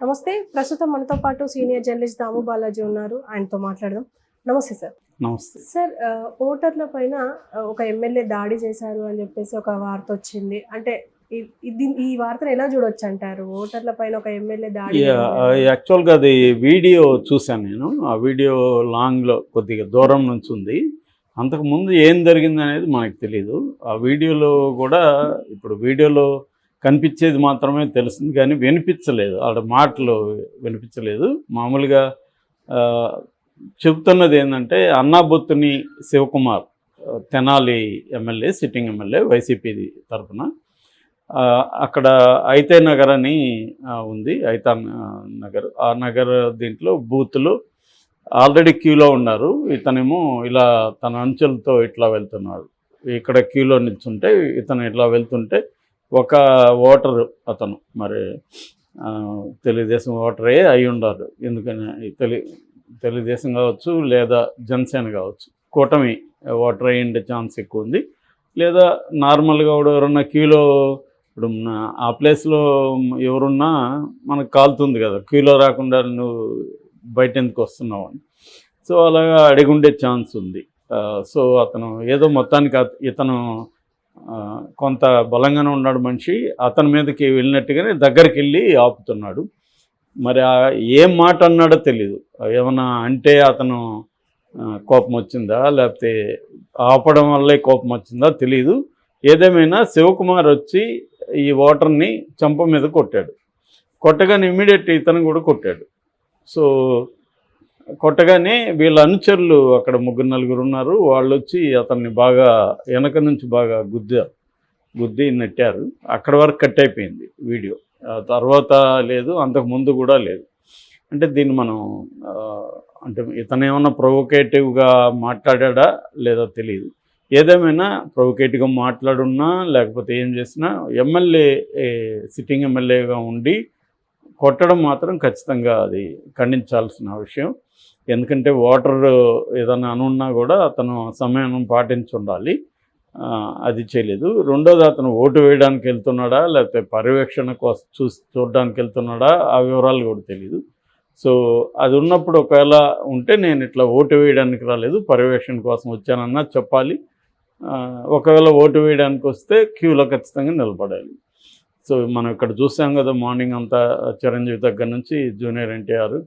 నమస్తే. ప్రస్తుతం మనతో పాటు సీనియర్ జర్నలిస్ట్ దాము బాలాజీ ఉన్నారు. ఆయనతో మాట్లాడదాం. నమస్తే సార్. నమస్తే. సార్ ఓటర్ల పైన ఒక ఎమ్మెల్యే దాడి చేశారు అని చెప్పేసి ఒక వార్త వచ్చింది. అంటే ఈ వార్తను ఎలా చూడొచ్చు అంటారు? ఓటర్ల పైన ఒక ఎమ్మెల్యే దాడి. యాక్చువల్గా అది వీడియో చూశాను నేను. ఆ వీడియో లాంగ్లో కొద్దిగా దూరం నుంచి ఉంది. అంతకుముందు ఏం జరిగింది అనేది మనకు తెలియదు. ఆ వీడియోలో కూడా ఇప్పుడు వీడియోలో కనిపించేది మాత్రమే తెలుస్తుంది, కానీ వినిపించలేదు. ఆడ మాటలు వినిపించలేదు. మామూలుగా చెబుతున్నది ఏంటంటే Annabathuni Shivakumar, Tenali MLA, sitting MLA YCP తరఫున, అక్కడ ఐతే నగర్ అని ఉంది, ఐతా నగర్. ఆ నగర్ దీంట్లో బూత్లు ఆల్రెడీ క్యూలో ఉన్నారు. ఇతనేమో ఇలా తన అంచెలతో ఇట్లా వెళ్తున్నారు. ఇక్కడ క్యూలో నిల్చుంటే ఇతను ఇట్లా వెళ్తుంటే ఒక ఓటరు, అతను మరి తెలుగుదేశం ఓటరే అయి ఉండారు. ఎందుకని తెలుగుదేశం కావచ్చు, లేదా జనసేన కావచ్చు, కూటమి ఓటర్ అయ్యిండే ఛాన్స్ ఎక్కువ ఉంది. లేదా నార్మల్గా కూడా ఎవరన్నా క్యూలో, ఇప్పుడు ఆ ప్లేస్లో ఎవరున్నా మనకు కాలుతుంది కదా, క్యూలో రాకుండా నువ్వు బయట ఎందుకు వస్తున్నావు అని. సో అలాగా అడిగుండే ఛాన్స్ ఉంది. సో అతను ఏదో మొత్తానికి ఇతను కొంత బలంగానే ఉన్నాడు మనిషి. అతని మీదకి వెళ్ళినట్టుగానే దగ్గరికి వెళ్ళి ఆపుతున్నాడు. మరి ఏం మాట అన్నాడో తెలీదు. ఏమన్నా అంటే అతను కోపం వచ్చిందా, లేకపోతే ఆపడం వల్లే కోపం వచ్చిందా తెలియదు. ఏదేమైనా శివకుమార్ వచ్చి ఈ ఓటర్ని చంప మీద కొట్టాడు. కొట్టగానే ఇమీడియట్ ఇతను కూడా కొట్టాడు. సో కొట్టగానే వీళ్ళ అనుచరులు, అక్కడ 3-4 ఉన్నారు, వాళ్ళు వచ్చి అతన్ని బాగా వెనక నుంచి బాగా గుద్ది నెట్టారు. అక్కడ వరకు కట్ అయిపోయింది వీడియో. తర్వాత లేదు, అంతకుముందు కూడా లేదు. అంటే దీన్ని మనం అంటే ఇతను ఏమన్నా ప్రొవొకేటివ్గా మాట్లాడా లేదా తెలియదు. ఏదేమైనా ప్రొవొకేటివ్గా మాట్లాడున్నా లేకపోతే ఏం చేసినా ఎమ్మెల్యే, సిట్టింగ్ ఎమ్మెల్యేగా ఉండి కొట్టడం మాత్రం ఖచ్చితంగా అది ఖండించాల్సిన విషయం. ఎందుకంటే ఓటర్ ఏదైనా అనున్నా కూడా అతను సమయం పాటించి ఉండాలి. అది చేయలేదు. రెండోది, అతను ఓటు వేయడానికి వెళ్తున్నాడా లేకపోతే పర్యవేక్షణ కోసం చూడడానికి వెళ్తున్నాడా ఆ వివరాలు కూడా తెలియదు. సో అది ఉన్నప్పుడు ఒకవేళ ఉంటే నేను ఇట్లా ఓటు వేయడానికి రాలేదు, పర్యవేక్షణ కోసం వచ్చానన్నా చెప్పాలి. ఒకవేళ ఓటు వేయడానికి వస్తే క్యూలో ఖచ్చితంగా నిలబడాలి. సో మనం ఇక్కడ చూసాం కదా, మార్నింగ్ అంతా చిరంజీవి దగ్గర నుంచి జూనియర్ ఎన్టీఆర్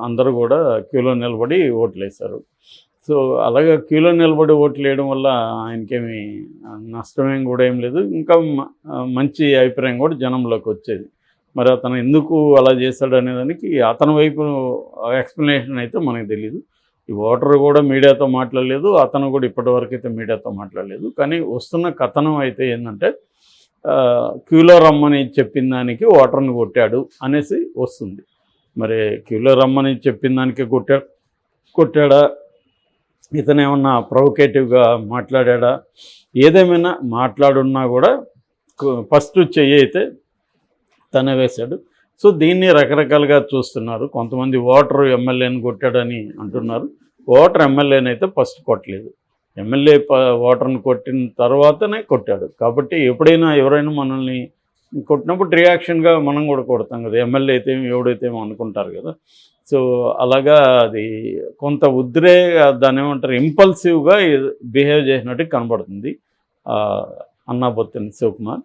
అందరూ కూడా క్యూలో నిలబడి ఓట్లు వేశారు. సో అలాగే క్యూలో నిలబడి ఓట్లు వేయడం వల్ల ఆయనకేమి నష్టమేం కూడా ఏం లేదు, ఇంకా మంచి అభిప్రాయం కూడా జనంలోకి వచ్చేది. మరి అతను ఎందుకు అలా చేశాడు అనేదానికి అతని వైపు ఎక్స్ప్లెనేషన్ అయితే మనకు తెలియదు. ఈ ఓటర్ కూడా మీడియాతో మాట్లాడలేదు, అతను కూడా ఇప్పటివరకు అయితే మీడియాతో మాట్లాడలేదు. కానీ వస్తున్న కథనం అయితే ఏంటంటే క్యూలో రమ్మని చెప్పిన దానికి ఓటర్ని కొట్టాడు అనేసి వస్తుంది. మరి క్యూలో రమ్మని చెప్పిన దానికి కొట్టాడా, ఇతను ఏమన్నా ప్రొవొకేటివ్గా మాట్లాడా, ఏదేమైనా మాట్లాడున్నా కూడా ఫస్ట్ చెయ్యి అయితే తనే వేశాడు. సో దీన్ని రకరకాలుగా చూస్తున్నారు. కొంతమంది ఓటర్ ఎమ్మెల్యేని కొట్టాడని అంటున్నారు. ఓటర్ ఎమ్మెల్యేని అయితే ఫస్ట్ కొట్టలేదు, ఎమ్మెల్యే ఓటర్ని కొట్టిన తర్వాతనే కొట్టాడు. కాబట్టి ఎప్పుడైనా ఎవరైనా మనల్ని కొట్టినప్పుడు రియాక్షన్గా మనం కూడా కొడతాం కదా, ఎమ్మెల్యే అయితే ఎవడైతే అనుకుంటారు కదా. సో అలాగా అది కొంత దాన్ని ఏమంటారు, ఇంపల్సివ్గా బిహేవ్ చేసినట్టు కనబడుతుంది అన్నాబొత్తిని శివకుమార్.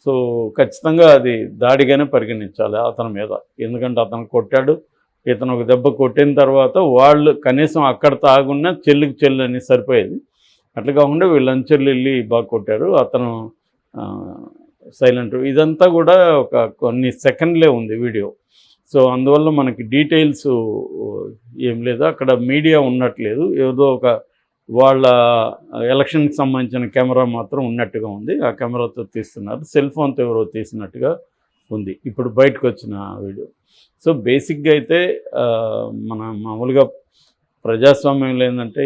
సో ఖచ్చితంగా అది దాడిగానే పరిగణించాలి అతని మీద. ఎందుకంటే అతను కొట్టాడు, ఇతను ఒక దెబ్బ కొట్టిన తర్వాత వాళ్ళు కనీసం అక్కడ తాగున్నా చెల్లికి చెల్లి అని సరిపోయేది. అట్లా కాకుండా వీళ్ళంచెల్లి వెళ్ళి బాగా కొట్టారు. అతను సైలెంట్. ఇదంతా కూడా ఒక కొన్ని సెకండ్లే ఉంది వీడియో. సో అందువల్ల మనకి డీటెయిల్స్ ఏం లేదు. అక్కడ మీడియా ఉన్నట్లేదు, ఏదో ఒక వాళ్ళ ఎలక్షన్కి సంబంధించిన కెమెరా మాత్రం ఉన్నట్టుగా ఉంది. ఆ కెమెరాతో తీస్తున్నారు, సెల్ ఫోన్తో ఎవరో తీసినట్టుగా ఉంది ఇప్పుడు బయటకు వచ్చిన వీడియో. సో బేసిక్గా అయితే మన మామూలుగా ప్రజాస్వామ్యంలో ఏంటంటే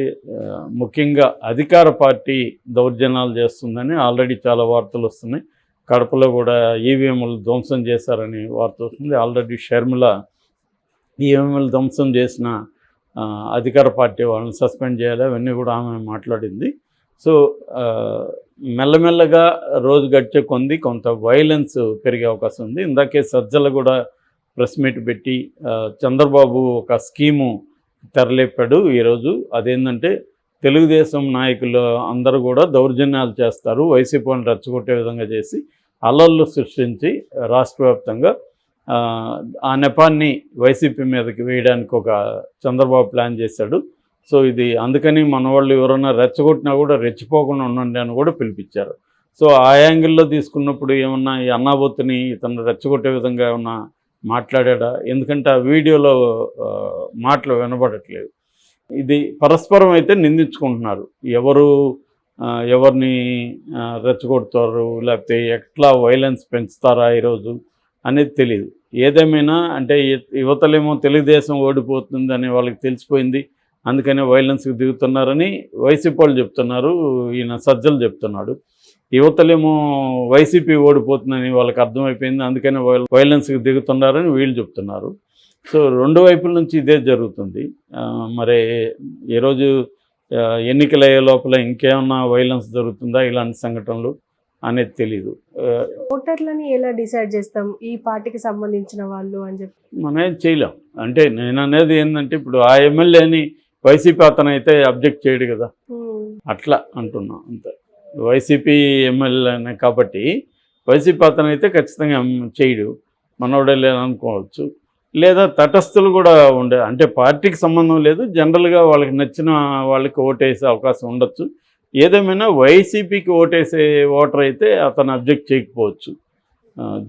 ముఖ్యంగా అధికార పార్టీ దౌర్జన్యాలు చేస్తుందని ఆల్రెడీ చాలా వార్తలు వస్తున్నాయి. కడపలో కూడా ఈవీఎంలు ధ్వంసం చేశారని వార్త వస్తుంది. ఆల్రెడీ షర్మిల ఈవీఎంలు ధ్వంసం చేసిన అధికార పార్టీ వాళ్ళని సస్పెండ్ చేయాలి, అవన్నీ కూడా ఆమె మాట్లాడింది. సో మెల్లమెల్లగా రోజు గడిచే కొంత వైలెన్స్ పెరిగే అవకాశం ఉంది. ఇందాకే సజ్జల కూడా ప్రెస్ మీట్ పెట్టి చంద్రబాబు ఒక స్కీము తెరలేపాడు ఈరోజు. అదేంటంటే తెలుగుదేశం నాయకులు అందరూ కూడా దౌర్జన్యాలు చేస్తారు, వైసీపీని రెచ్చగొట్టే విధంగా చేసి అల్లర్లు సృష్టించి రాష్ట్ర వ్యాప్తంగా ఆ నెపాన్ని వైసీపీ మీదకి వేయడానికి ఒక చంద్రబాబు ప్లాన్ చేశాడు. సో ఇది అందుకని మన వాళ్ళు ఎవరైనా రెచ్చగొట్టినా కూడా రెచ్చిపోకుండా ఉండండి అని కూడా పిలిపించారు. సో ఆ యాంగిల్లో తీసుకున్నప్పుడు ఏమన్నా ఈ అన్నాబొత్తుని ఇతను రెచ్చగొట్టే విధంగా ఏమన్నా మాట్లాడా? ఎందుకంటే ఆ వీడియోలో మాటలు వినబడట్లేదు. ఇది పరస్పరం అయితే నిందించుకుంటున్నారు, ఎవరిని రెచ్చగొడతారు లేకపోతే ఎట్లా వైలెన్స్ పెంచుతారా ఈరోజు అనేది తెలియదు. ఏదేమైనా అంటే యువతలేమో తెలుగుదేశం ఓడిపోతుంది అని వాళ్ళకి తెలిసిపోయింది, అందుకనే వైలెన్స్కి దిగుతున్నారని వైసీపీ వాళ్ళు చెప్తున్నారు, ఈయన సజ్జలు చెప్తున్నాడు. యువతలేమో వైసీపీ ఓడిపోతుందని వాళ్ళకి అర్థమైపోయింది, అందుకనే వైలెన్స్కి దిగుతున్నారని వీళ్ళు చెప్తున్నారు. సో రెండు వైపుల నుంచి ఇదే జరుగుతుంది. మరి ఈరోజు ఎన్నికలు అయ్యే లోపల ఇంకేమన్నా వైలెన్స్ జరుగుతుందా ఇలాంటి సంఘటనలు అనేది తెలీదు. ఓటర్లని ఎలా డిసైడ్ చేస్తాం ఈ పార్టీకి సంబంధించిన వాళ్ళు అని చెప్పి? మనం ఏం చేయలేం. అంటే నేను అనేది ఏంటంటే ఇప్పుడు ఆ ఎమ్మెల్యేని వైసీపీ అతనైతే అబ్జెక్ట్ చేయడు కదా, అట్లా అంటున్నాం అంతే. వైసీపీ ఎమ్మెల్యేనే కాబట్టి వైసీపీ అతనైతే ఖచ్చితంగా చేయడు, మనోడే లేదనుకోవచ్చు. లేదా తటస్థులు కూడా ఉండే, అంటే పార్టీకి సంబంధం లేదు, జనరల్గా వాళ్ళకి నచ్చిన వాళ్ళకి ఓటేసే అవకాశం ఉండొచ్చు. ఏదేమైనా వైసీపీకి ఓటేసే ఓటర్ అయితే అతను అబ్జెక్ట్ చేయకపోవచ్చు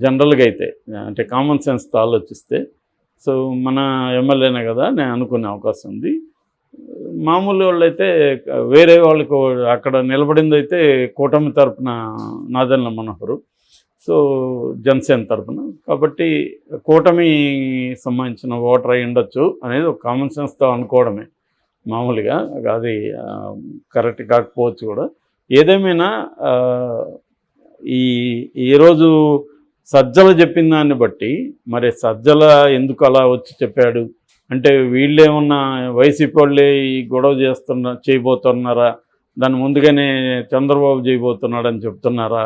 జనరల్గా అయితే, అంటే కామన్ సెన్స్తో ఆలోచిస్తే. సో మన ఎమ్మెల్యేనే కదా నేను అనుకునే అవకాశం ఉంది. మామూలు వాళ్ళు అయితే వేరే వాళ్ళకు అక్కడ నిలబడింది అయితే కూటమి తరపున నాదెండ్ల మనోహర్, సో జనసేన తరపున, కాబట్టి కూటమి సంబంధించిన ఓటర్ అయి ఉండొచ్చు అనేది ఒక కామన్ సెన్స్తో అనుకోవడమే మామూలుగా, అది కరెక్ట్ కాకపోవచ్చు కూడా. ఏదేమైనా ఈరోజు సజ్జల చెప్పిన దాన్ని బట్టి మరి సజ్జల ఎందుకు అలా వచ్చి చెప్పాడు అంటే వీళ్ళేమన్నా వైసీపీ వాళ్ళే ఈ గొడవ చేయబోతున్నారా, దాన్ని ముందుగానే చంద్రబాబు చేయబోతున్నాడని చెప్తున్నారా,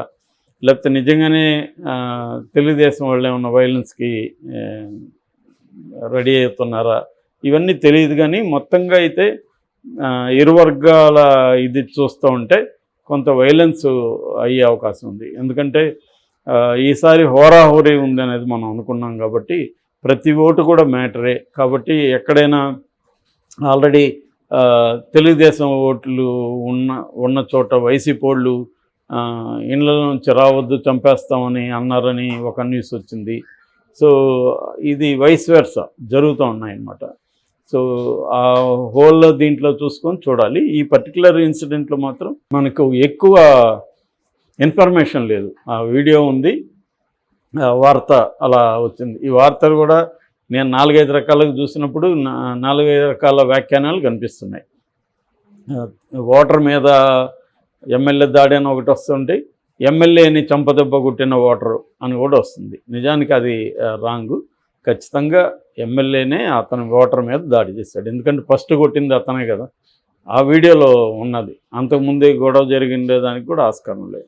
లేకపోతే నిజంగానే తెలుగుదేశం వాళ్ళు ఏమన్నా వైలెన్స్కి రెడీ అవుతున్నారా, ఇవన్నీ తెలియదు. కానీ మొత్తంగా అయితే ఇరు వర్గాల ఇది చూస్తూ ఉంటే కొంత వైలెన్స్ అయ్యే అవకాశం ఉంది. ఎందుకంటే ఈసారి హోరాహోరీ ఉంది అనేది మనం అనుకున్నాం కాబట్టి ప్రతి ఓటు కూడా మ్యాటరే. కాబట్టి ఎక్కడైనా ఆల్రెడీ తెలుగుదేశం ఓట్లు ఉన్న చోట వైసీపీ వాళ్ళు ఇళ్ళ నుంచి రావద్దు చంపేస్తామని అన్నారని ఒక న్యూస్ వచ్చింది. సో ఇది వైస్ వెర్సా జరుగుతూ ఉన్నాయన్నమాట. సో ఆ హోల్ దీంట్లో చూసుకొని చూడాలి. ఈ పర్టికులర్ ఇన్సిడెంట్లో మాత్రం మనకు ఎక్కువ ఇన్ఫర్మేషన్ లేదు. ఆ వీడియో ఉంది, వార్త అలా వచ్చింది. ఈ వార్తలు కూడా నేను 4-5 రకాలుగా చూసినప్పుడు 4-5 రకాల వ్యాఖ్యానాలు కనిపిస్తున్నాయి. ఓటర్ మీద ఎమ్మెల్యే దాడి అని ఒకటి వస్తుంటే ఎమ్మెల్యేని చంపదెబ్బ కొట్టిన ఓటరు అని కూడా వస్తుంది. నిజానికి అది రాంగు. ఖచ్చితంగా ఎమ్మెల్యేనే అతని ఓటర్ మీద దాడి చేశాడు, ఎందుకంటే ఫస్ట్ కొట్టింది అతనే కదా, ఆ వీడియోలో ఉన్నది. అంతకుముందే గొడవ జరిగిండే దానికి కూడా ఆస్కారం లేదు.